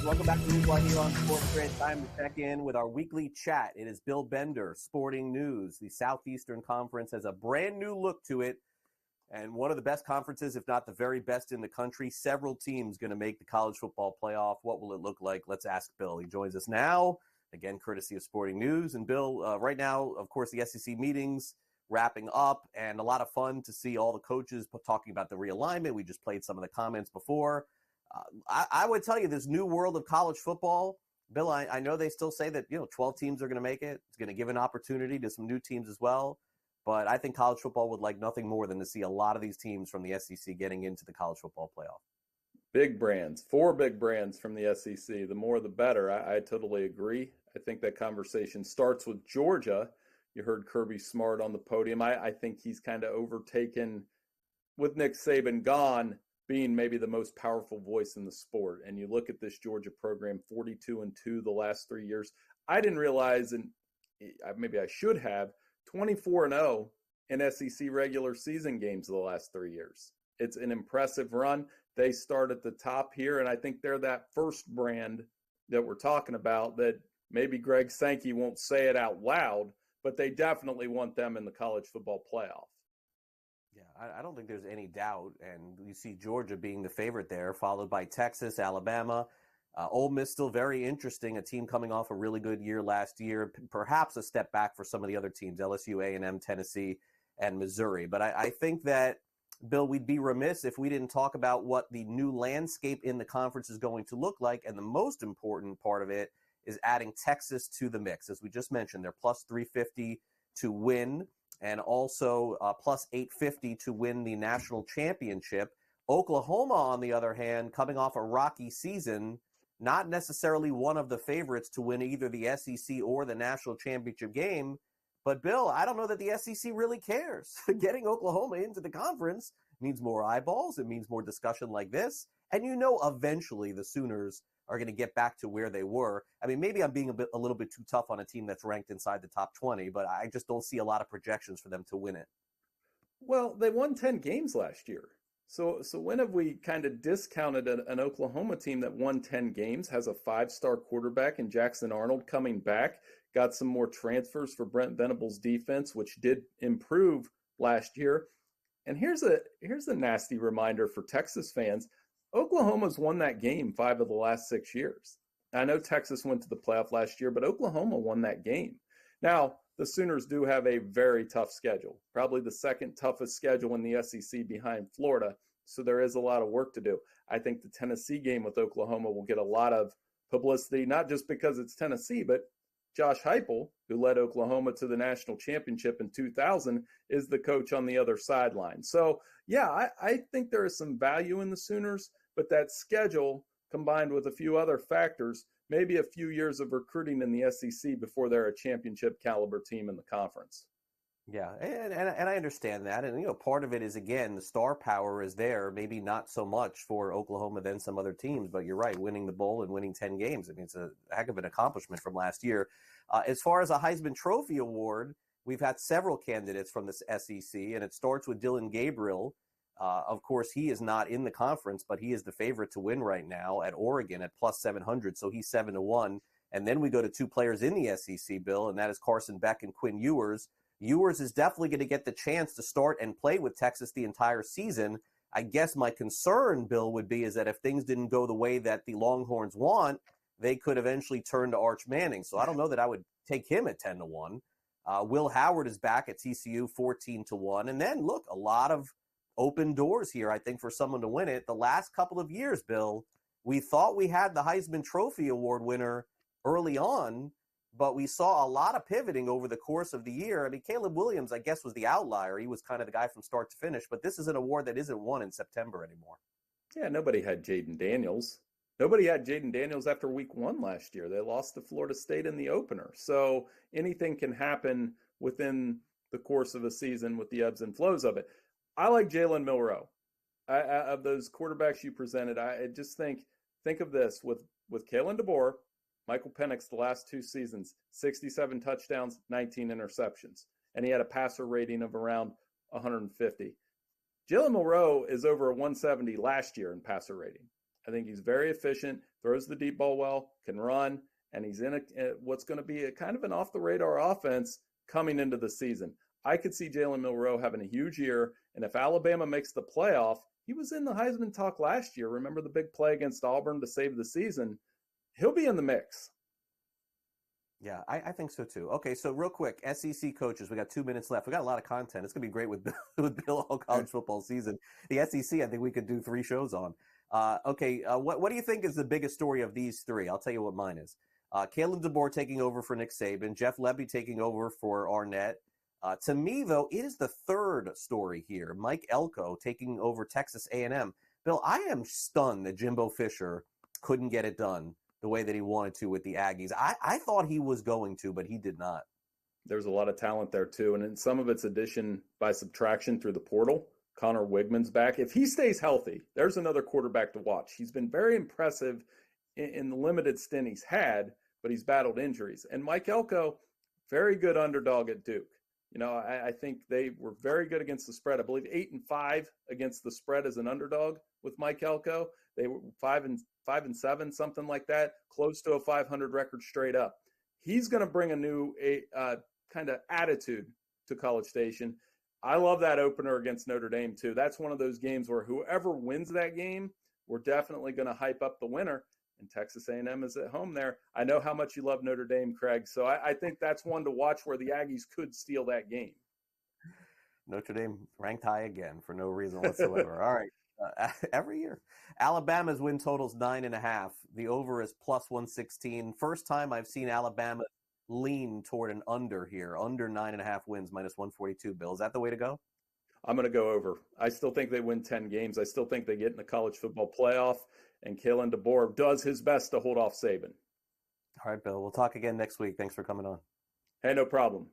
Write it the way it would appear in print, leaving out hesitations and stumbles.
Welcome back to Newsline here on SportsGrid. Time to check in with our weekly chat. It is Bill Bender, Sporting News. The Southeastern Conference has a brand new look to it, and one of the best conferences, if not the very best in the country. Several teams going to make the college football playoff. What will it look like? Let's ask Bill. He joins us now, again, courtesy of Sporting News. And Bill, right now, of course, the SEC meetings wrapping up, and a lot of fun to see all the coaches talking about the realignment. We just played some of the comments before. I would tell you this new world of college football, Bill, I know they still say that, 12 teams are going to make it. It's going to give an opportunity to some new teams as well. But I think college football would like nothing more than to see a lot of these teams from the SEC getting into the college football playoff. Big brands, 4 big brands from the SEC. The more, the better. I totally agree. I think that conversation starts with Georgia. You heard Kirby Smart on the podium. I think he's kind of overtaken, with Nick Saban gone, being maybe the most powerful voice in the sport. And you look at this Georgia program, 42-2 the last 3 years. I didn't realize, and maybe I should have, 24-0 in SEC regular season games the last 3 years. It's an impressive run. They start at the top here, and I think they're that first brand that we're talking about that maybe Greg Sankey won't say it out loud, but they definitely want them in the college football playoff. Yeah, I don't think there's any doubt. And you see Georgia being the favorite there, followed by Texas, Alabama. Ole Miss still very interesting, a team coming off a really good year last year, perhaps a step back for some of the other teams, LSU, A&M, Tennessee, and Missouri. But I think that, Bill, we'd be remiss if we didn't talk about what the new landscape in the conference is going to look like. And the most important part of it is adding Texas to the mix. As we just mentioned, they're plus 350 to win, and also plus 850 to win the national championship. Oklahoma, on the other hand, coming off a rocky season, not necessarily one of the favorites to win either the SEC or the national championship game. But, Bill, I don't know that the SEC really cares. Getting Oklahoma into the conference means more eyeballs. It means more discussion like this. And eventually the Sooners are going to get back to where they were. I mean, maybe I'm being a little bit too tough on a team that's ranked inside the top 20, but I just don't see a lot of projections for them to win it. Well, they won 10 games last year. So when have we kind of discounted an Oklahoma team that won 10 games, has a 5-star quarterback in Jackson Arnold coming back, got some more transfers for Brent Venables' defense, which did improve last year. And here's a nasty reminder for Texas fans. Oklahoma's won that game 5 of the last 6 years. I know Texas went to the playoff last year, but Oklahoma won that game. Now, the Sooners do have a very tough schedule, probably the second toughest schedule in the SEC behind Florida, so there is a lot of work to do. I think the Tennessee game with Oklahoma will get a lot of publicity, not just because it's Tennessee, but Josh Heupel, who led Oklahoma to the national championship in 2000, is the coach on the other sideline. So, yeah, I think there is some value in the Sooners, but that schedule combined with a few other factors, maybe a few years of recruiting in the SEC before they're a championship caliber team in the conference. Yeah, and I understand that. And, part of it is, again, the star power is there, maybe not so much for Oklahoma than some other teams. But you're right, winning the bowl and winning 10 games, I mean, it's a heck of an accomplishment from last year. As far as a Heisman Trophy award, we've had several candidates from the SEC, and it starts with Dylan Gabriel. Of course, he is not in the conference, but he is the favorite to win right now at Oregon at plus 700. So he's 7-1. And then we go to 2 players in the SEC, Bill, and that is Carson Beck and Quinn Ewers. Ewers is definitely going to get the chance to start and play with Texas the entire season. I guess my concern, Bill, would be is that if things didn't go the way that the Longhorns want, they could eventually turn to Arch Manning. So I don't know that I would take him at 10-1. Will Howard is back at TCU 14-1. And then, look, a lot of open doors here, I think, for someone to win it. The last couple of years, Bill, we thought we had the Heisman Trophy Award winner early on, but we saw a lot of pivoting over the course of the year. I mean, Caleb Williams, I guess, was the outlier. He was kind of the guy from start to finish, but this is an award that isn't won in September anymore. Yeah, nobody had Jaden Daniels. Nobody had Jaden Daniels after week 1 last year. They lost to Florida State in the opener. So anything can happen within the course of a season with the ebbs and flows of it. I like Jalen Milroe. Of those quarterbacks you presented, I just think of this. With Kalen DeBoer, Michael Penix the last 2 seasons, 67 touchdowns, 19 interceptions. And he had a passer rating of around 150. Jalen Milroe is over a 170 last year in passer rating. I think he's very efficient, throws the deep ball well, can run, and he's in what's going to be a kind of an off-the-radar offense coming into the season. I could see Jalen Milroe having a huge year, and if Alabama makes the playoff, he was in the Heisman talk last year. Remember the big play against Auburn to save the season? He'll be in the mix. Yeah, I think so too. Okay, so real quick, SEC coaches, we got 2 minutes left. We got a lot of content. It's going to be great with Bill all college football season. The SEC, I think we could do 3 shows on. What do you think is the biggest story of these 3? I'll tell you what mine is. Kalen DeBoer taking over for Nick Saban, Jeff Lebby taking over for Arnett. To me, though, it is the 3rd story here. Mike Elko taking over Texas A&M. Bill, I am stunned that Jimbo Fisher couldn't get it done the way that he wanted to with the Aggies. I thought he was going to, but he did not. There's a lot of talent there, too. And in some of it's addition by subtraction through the portal. Connor Wigman's back. If he stays healthy, there's another quarterback to watch. He's been very impressive in the limited stint he's had, but he's battled injuries. And Mike Elko, very good underdog at Duke. You know, I think they were very good against the spread. I believe 8-5 against the spread as an underdog with Mike Elko. They were 5-7, something like that, close to a 500 record straight up. He's going to bring a new kind of attitude to College Station. I love that opener against Notre Dame too. That's one of those games where whoever wins that game, we're definitely going to hype up the winner. And Texas A&M is at home there. I know how much you love Notre Dame, Craig. So I think that's one to watch where the Aggies could steal that game. Notre Dame ranked high again for no reason whatsoever. All right. Every year. Alabama's win total's 9.5. The over is plus 116. First time I've seen Alabama lean toward an under here. Under 9.5 wins, minus 142. Bill, is that the way to go? I'm going to go over. I still think they win 10 games. I still think they get in the college football playoff, and Kalen DeBoer does his best to hold off Saban. All right, Bill. We'll talk again next week. Thanks for coming on. Hey, no problem.